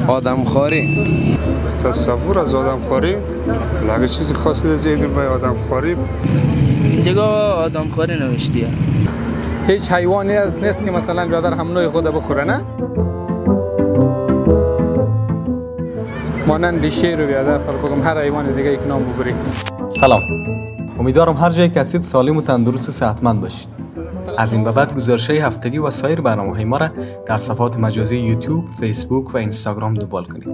آدمخواری. تصور از آدمخواری؟ اگه چیزی خاصی در ذهن من آدمخواری اینجا آدمخواری نوشتیه. هیچ حیوانی نیست که مثلا بیادر همنوع خود بخوره نه؟ مانند شیر و بیادر بگم هر حیوان دیگه یک نام ببری. سلام، امیدوارم هر جایی که هستید سالم و تندرست و صحتمند باشید. از این به بعد گزارش‌های هفتگی و سایر برنامه‌های ما را در صفحات مجازی یوتیوب، فیسبوک و اینستاگرام دنبال کنید.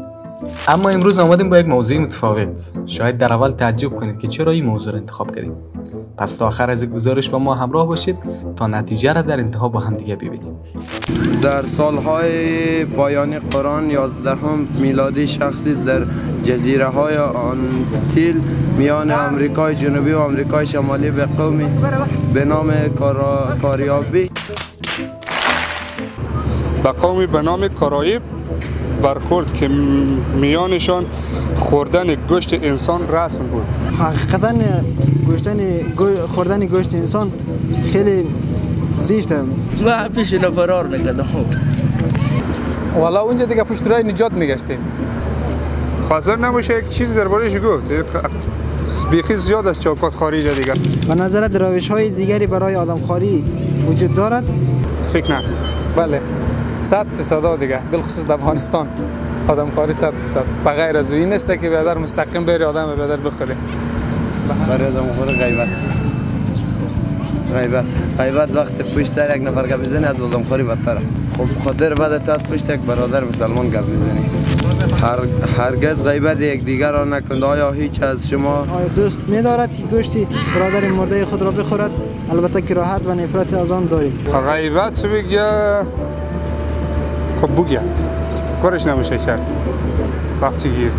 اما امروز آمدیم با یک موضوع متفاوت. شاید در اول تعجب کنید که چرا این موضوع را انتخاب کردیم. پس تا آخر از گزارش با ما همراه باشید تا نتیجه را در انتها با هم دیگه ببینیم. در سالهای پایانی قرن 11 میلادی شخصی در جزیره های آنتیل میان آمریکای جنوبی و آمریکای شمالی به قومی به نام کاریابی به نام کارائیب برخورد که میانشان خوردن گوشت انسان رسم بود. حقیقتا خوردن گوشت انسان خیلی زیسته. من پیش فرار میکردم. والا اونجا دیگه پشت راه نجات میگشتیم. حاضر نمیشه یک چیزی درباره‌اش گفت. بیخی زیاد از چوکات خارج دیگه. به نظرت روش‌های دیگری برای آدمخواری وجود دارد؟ فکر نکنم. بله 100% دیگه، بالخصوص در افغانستان آدمخواری 100%. بغیر از این نیست که بیادر مستقیم بری آدم بیادر بخوره. برای آدمخواری غیبت وقت پشت سر یک نفر گپ میزنی از آدمخواری بدتره. خب خاطر بعد از پشت یک برادر مسلمان گپ میزنی. هرگز غیبت یکدیگر را نکنید. آیا هیچ از شما دوست می‌دارد که گوشت برادر مرده خود را بخورد؟ البته کراهت و نفرت از آن دارید. غیبت بگه خب بگه کارش نمیشه کرد. وقتی که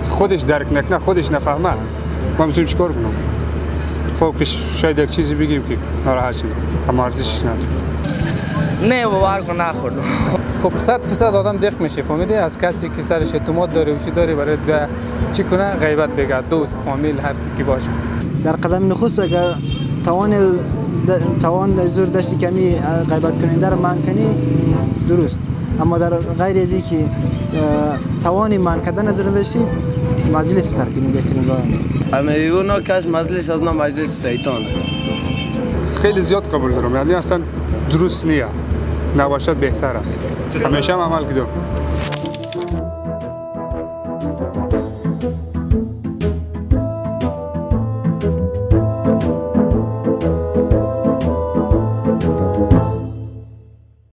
خودش درک نکنه، خودش نفهمه، ما میتونیم چیکار کنیم؟ فوقش شاید یک چیزی بگیم که ناراحت شیم، اما ارزشش نداره. نه باور کن نخوردم. خب 100% آدم دق میشه، فهمیدی؟ از کسی که سرش اعتماد داره و چی داره برای چی کنه غیبت بگه، دوست، فامیل، هر کی باشه. در قدم نخست اگر توان زور داشتی کمی غیبت کننده را منع کنی درست، اما در غیر از اینکه توان منع کردن زور داشتید مجلس ترک کنید بهترین راه. امیگو کاش مجلس از مجلس شیطان. خیلی زیاد قبول دارم، یعنی اصلا درست نیه، نباشد بهتره. همیشه هم عمل کردم.